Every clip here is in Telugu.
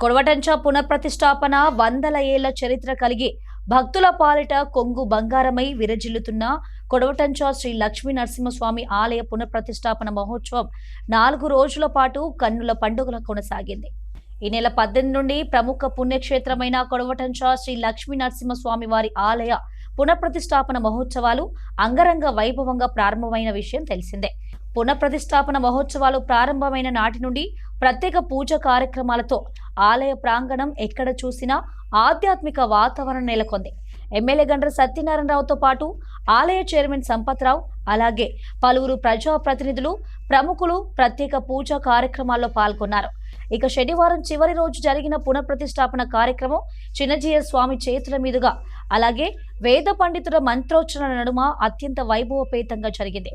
కొడవటంచ పునఃప్రతిష్ఠాపన వందల ఏళ్ల చరిత్ర కలిగి భక్తుల పాలిట కొంగు బంగారమై విరజిల్లుతున్న కొడవటంచ శ్రీ లక్ష్మీ నరసింహస్వామి ఆలయ పునఃప్రతిష్ఠాపన మహోత్సవం 4 రోజుల పాటు కన్నుల పండుగల కొనసాగింది. ఈ నెల 18 నుండి ప్రముఖ పుణ్యక్షేత్రమైన కొడవటంచ శ్రీ లక్ష్మీ నరసింహస్వామి వారి ఆలయ పునఃప్రతిష్ఠాపన మహోత్సవాలు అంగరంగ వైభవంగా ప్రారంభమైన విషయం తెలిసిందే. పునఃప్రతిష్ఠాపన మహోత్సవాలు ప్రారంభమైన నాటి నుండి ప్రత్యేక పూజ కార్యక్రమాలతో ఆలయ ప్రాంగణం ఎక్కడ చూసినా ఆధ్యాత్మిక వాతావరణం నెలకొంది. ఎమ్మెల్యే గండ్ర సత్యనారాయణరావుతో పాటు ఆలయ చైర్మన్ సంపత్రావు, అలాగే పలువురు ప్రజాప్రతినిధులు, ప్రముఖులు ప్రత్యేక పూజా కార్యక్రమాల్లో పాల్గొన్నారు. ఇక శనివారం చివరి రోజు జరిగిన పునఃప్రతిష్ఠాపన కార్యక్రమం చిన్నజీయర్ స్వామి చేతుల మీదుగా, అలాగే వేద పండితుల మంత్రోచ్చరణ నడుమ అత్యంత వైభవపేతంగా జరిగింది.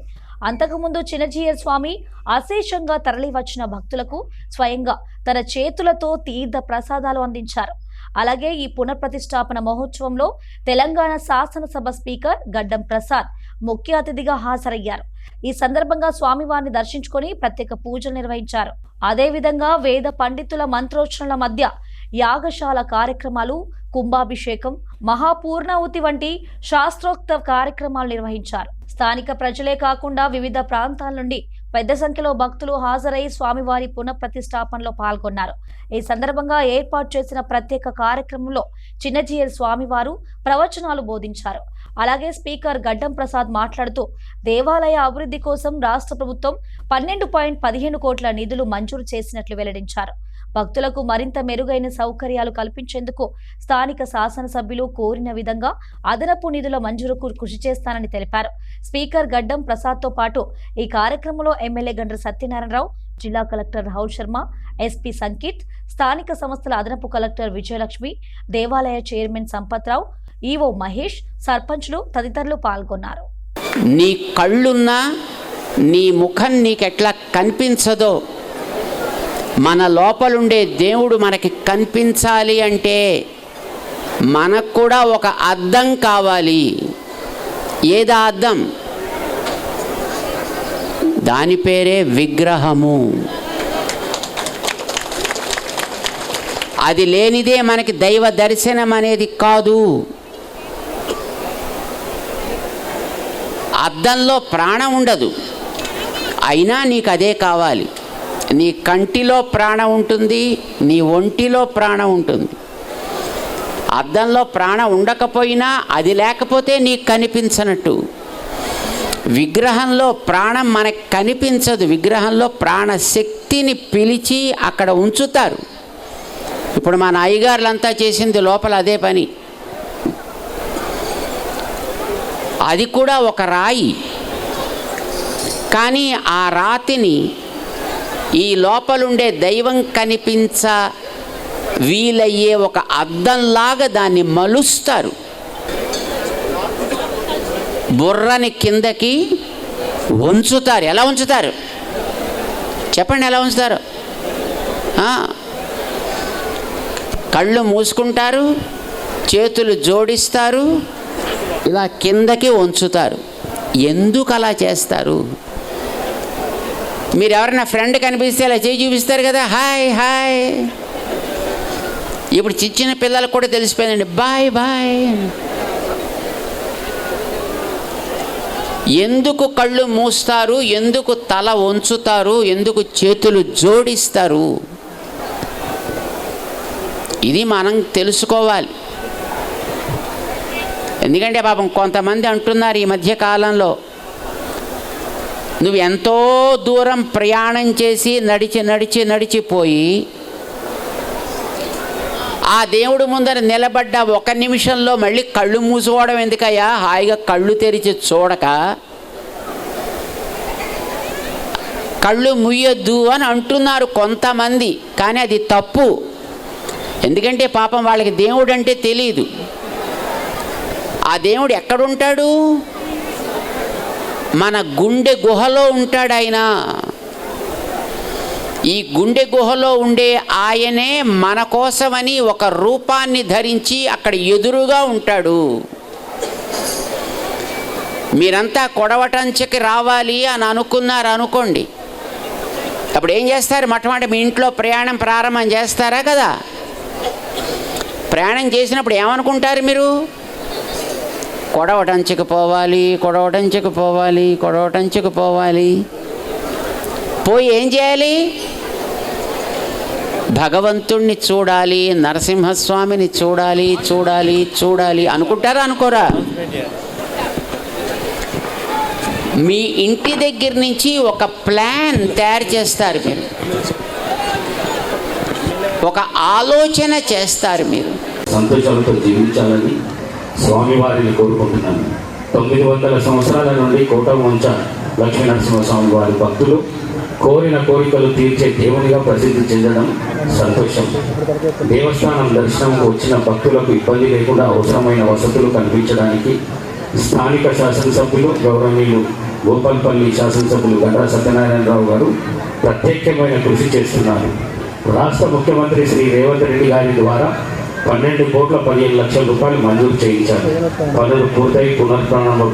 అంతకుముందు చిన్నజీయర్ స్వామి అశేషంగా తరలివచ్చిన భక్తులకు స్వయంగా తన చేతులతో తీర్థ ప్రసాదాలు అందించారు. అలాగే ఈ పునఃప్రతిష్ఠాపన మహోత్సవంలో తెలంగాణ శాసనసభ స్పీకర్ గడ్డం ప్రసాద్ ముఖ్య అతిథిగా హాజరయ్యారు. ఈ సందర్భంగా స్వామివారిని దర్శించుకొని ప్రత్యేక పూజలు నిర్వహించారు. అదేవిధంగా వేద పండితుల మంత్రోచ్చరణల మధ్య యాగశాల కార్యక్రమాలు, కుంభాభిషేకం, మహాపూర్ణాహుతి వంటి శాస్త్రోక్త కార్యక్రమాలు నిర్వహించారు. స్థానిక ప్రజలే కాకుండా వివిధ ప్రాంతాల నుండి పెద్ద సంఖ్యలో భక్తులు హాజరై స్వామివారి పునఃప్రతిష్ఠాపనలో పాల్గొన్నారు. ఈ సందర్భంగా ఏర్పాటు చేసిన ప్రత్యేక కార్యక్రమంలో చిన్నజీయర్ స్వామివారు ప్రవచనాలు బోధించారు. అలాగే స్పీకర్ గడ్డం ప్రసాద్ మాట్లాడుతూ దేవాలయ అభివృద్ధి కోసం రాష్ట్ర ప్రభుత్వం 12.15 కోట్ల నిధులు మంజూరు చేసినట్లు వెల్లడించారు. భక్తులకు మరింత మెరుగైన సౌకర్యాలు కల్పించేందుకు స్థానిక శాసనసభ్యులు కోరిన విధంగా అదనపు నిధుల మంజూరుకు కృషి చేస్తానని తెలిపారు. స్పీకర్ గడ్డం ప్రసాద్తో పాటు ఈ కార్యక్రమంలో ఎమ్మెల్యే గండ్ర సత్యనారాయణరావు, జిల్లా కలెక్టర్ రాహుల్ శర్మ, ఎస్పీ సంకిత్, స్థానిక సంస్థల అదనపు కలెక్టర్ విజయలక్ష్మి, దేవాలయ చైర్మన్ సంపత్రావు, ఈవో మహేష్, సర్పంచ్లు తదితరులు పాల్గొన్నారు. నీ కళ్ళున్నా నీ ముఖం నీకెట్లా కనిపించదో, మన లోపలుండే దేవుడు మనకి కనిపించాలి అంటే మనకు కూడా ఒక అద్దం కావాలి. ఏదా అద్దం? దాని పేరే విగ్రహము. అది లేనిదే మనకి దైవ దర్శనం అనేది కాదు. అద్దంలో ప్రాణం ఉండదు, అయినా నీకు అదే కావాలి. నీ కంటిలో ప్రాణం ఉంటుంది, నీ ఒంటిలో ప్రాణం ఉంటుంది. అద్దంలో ప్రాణం ఉండకపోయినా అది లేకపోతే నీకు కనిపించనట్టు. విగ్రహంలో ప్రాణం మనకు కనిపించదు. విగ్రహంలో ప్రాణశక్తిని పిలిచి అక్కడ ఉంచుతారు. ఇప్పుడు మన అయ్యగారులంతా చేసింది లోపల అదే పని. అది కూడా ఒక రాయి, కానీ ఆ రాతిని ఈ లోపలుండే దైవం కనిపించ వీలయ్యే ఒక అద్దంలాగా దాన్ని మలుస్తారు. బుర్రని కిందకి ఉంచుతారు. ఎలా ఉంచుతారు చెప్పండి? ఎలా ఉంచుతారు? కళ్ళు మూసుకుంటారు, చేతులు జోడిస్తారు, ఇలా కిందకి ఉంచుతారు. ఎందుకు అలా చేస్తారు? మీరు ఎవరైనా ఫ్రెండ్ కనిపిస్తే అలా చేయి చూపిస్తారు కదా, హాయ్ హాయ్. ఇప్పుడు చిన్న పిల్లలకు కూడా తెలిసిపోయిందండి, బాయ్ బాయ్. ఎందుకు కళ్ళు మూస్తారు? ఎందుకు తల వంచుతారు? ఎందుకు చేతులు జోడిస్తారు? ఇది మనం తెలుసుకోవాలి. ఎందుకంటే పాపం కొంతమంది అంటున్నారు ఈ మధ్య కాలంలో, నువ్వు ఎంతో దూరం ప్రయాణం చేసి నడిచిపోయి ఆ దేవుడు ముందర నిలబడ్డ 1 నిమిషంలో మళ్ళీ కళ్ళు మూసుకోవడం ఎందుకయ్యా? హాయిగా కళ్ళు తెరిచి చూడక కళ్ళు ముయ్యొద్దు అని అంటున్నారు కొంతమంది. కానీ అది తప్పు. ఎందుకంటే పాపం వాళ్ళకి దేవుడు అంటే తెలియదు. ఆ దేవుడు ఎక్కడుంటాడు? మన గుండె గుహలో ఉంటాడు ఆయన. ఈ గుండె గుహలో ఉండే ఆయనే మన కోసమని ఒక రూపాన్ని ధరించి అక్కడ ఎదురుగా ఉంటాడు. మీరంతా కొడవటంచకి రావాలి అని అనుకున్నారు అనుకోండి, అప్పుడు ఏం చేస్తారు? మొట్టమొదటి మీ ఇంట్లో ప్రయాణం ప్రారంభం చేస్తారా కదా? ప్రయాణం చేసినప్పుడు ఏమనుకుంటారు మీరు? కొడవటంచుకు పోవాలి, కొడవటంచుకు పోవాలి, కొడవటంచుకు పోవాలి. పోయి ఏం చేయాలి? భగవంతుణ్ణి చూడాలి, నరసింహస్వామిని చూడాలి, చూడాలి, చూడాలి అనుకుంటారా అనుకోరా? మీ ఇంటి దగ్గర నుంచి ఒక ప్లాన్ తయారు చేస్తారు మీరు, ఒక ఆలోచన చేస్తారు మీరు. సంతోషాలతో జీవించాలని స్వామివారిని కోరుకుంటున్నాను. 900 సంవత్సరాల నుండి కోటవంచ లక్ష్మీ నరసింహస్వామి వారి భక్తులు కోరిన కోరికలు తీర్చే దేవునిగా ప్రసిద్ధి చెందడం సంతోషం. దేవస్థానం దర్శనంకు వచ్చిన భక్తులకు ఇబ్బంది లేకుండా అవసరమైన వసతులు కల్పించడానికి స్థానిక శాసనసభ్యులు గౌరవనీయులు గోపాల్పల్లి శాసనసభ్యులు గండ్ర సత్యనారాయణరావు గారు ప్రత్యేకమైన కృషి చేస్తున్నారు. రాష్ట్ర ముఖ్యమంత్రి శ్రీ రేవంత్ రెడ్డి గారి ద్వారా 12 కోట్ల 15 లక్షల రూపాయలు మంజూరు చేయించారు. పనులు పూర్తయి పునర్ప్రారంభం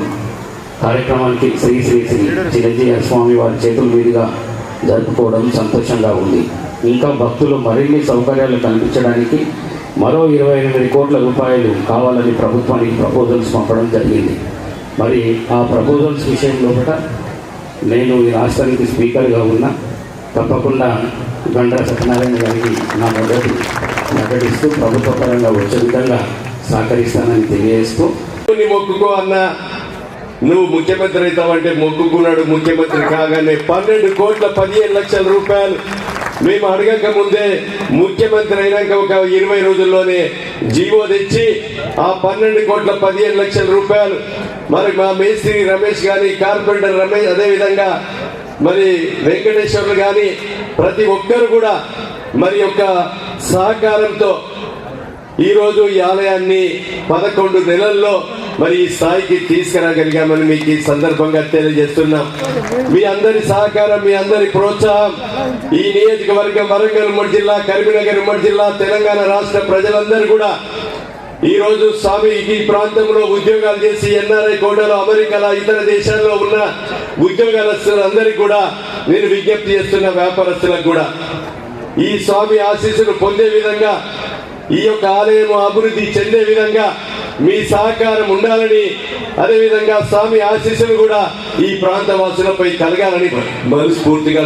కార్యక్రమానికి శ్రీ శ్రీ శ్రీ చిరంజీవి స్వామి వారి చేతుల మీదుగా జరుపుకోవడం సంతోషంగా ఉంది. ఇంకా భక్తులు మరిన్ని సౌకర్యాలు కల్పించడానికి మరో 28 కోట్ల రూపాయలు కావాలని ప్రభుత్వానికి ప్రపోజల్స్ పంపడం జరిగింది. మరి ఆ ప్రపోజల్స్ విషయంలో కూడా నేను ఈ రాష్ట్రానికి స్పీకర్గా ఉన్నా తప్పకుండా గండ్ర సత్యనారాయణ గారికి నా ప్రకటిస్తూ ప్రభుత్వ పరంగా వచ్చే విధంగా సహకరిస్తానని తెలియజేస్తూ, మొక్కుకో అన్న, నువ్వు ముఖ్యమంత్రి అవుతావంటే మొక్కుకున్నాడు. ముఖ్యమంత్రి కాగానే 12 కోట్ల 15 లక్షల రూపాయలు మేము అడగక ముందే ముఖ్యమంత్రి అయినాక ఒక 20 రోజుల్లోనే జీవో తెచ్చి ఆ 12 కోట్ల 15 లక్షల రూపాయలు మరి మా మేస్త్రి రమేష్ కానీ, కార్పెంటర్ రమేష్, అదేవిధంగా మరి వెంకటేశ్వర్లు కానీ ప్రతి ఒక్కరు కూడా మరి యొక్క సహకారంతో ఈరోజు ఈ ఆలయాన్ని 11 నెలల్లో మరి ఈ స్థాయికి తీసుకురాగలిగామని మీకు ఈ సందర్భంగా తెలియజేస్తున్నాం. మీ అందరి సహకారం, మీ అందరి ప్రోత్సాహం ఈ నియోజకవర్గం వరంగల్ ఉమ్మడి జిల్లా, కరీంనగర్ ఉమ్మడి జిల్లా, తెలంగాణ రాష్ట్ర ప్రజలందరూ కూడా ఈరోజు స్వామి ఈ ప్రాంతంలో ఉద్యోగాలు చేసి ఎన్ఆర్ఐ కోటలో, అమెరికాలో, ఇతర దేశాల్లో ఉన్న ఉద్యోగస్తులందరికీ కూడా నేను విజ్ఞప్తి చేస్తున్న వ్యాపారస్తులకు కూడా ఈ స్వామి ఆశీస్సులు పొందే విధంగా, ఈ యొక్క ఆలయం అభివృద్ధి చెందే విధంగా మీ సహకారం ఉండాలని, అదేవిధంగా స్వామి ఆశీస్సులు కూడా ఈ ప్రాంత వాసులపై కలగాలని మనస్ఫూర్తిగా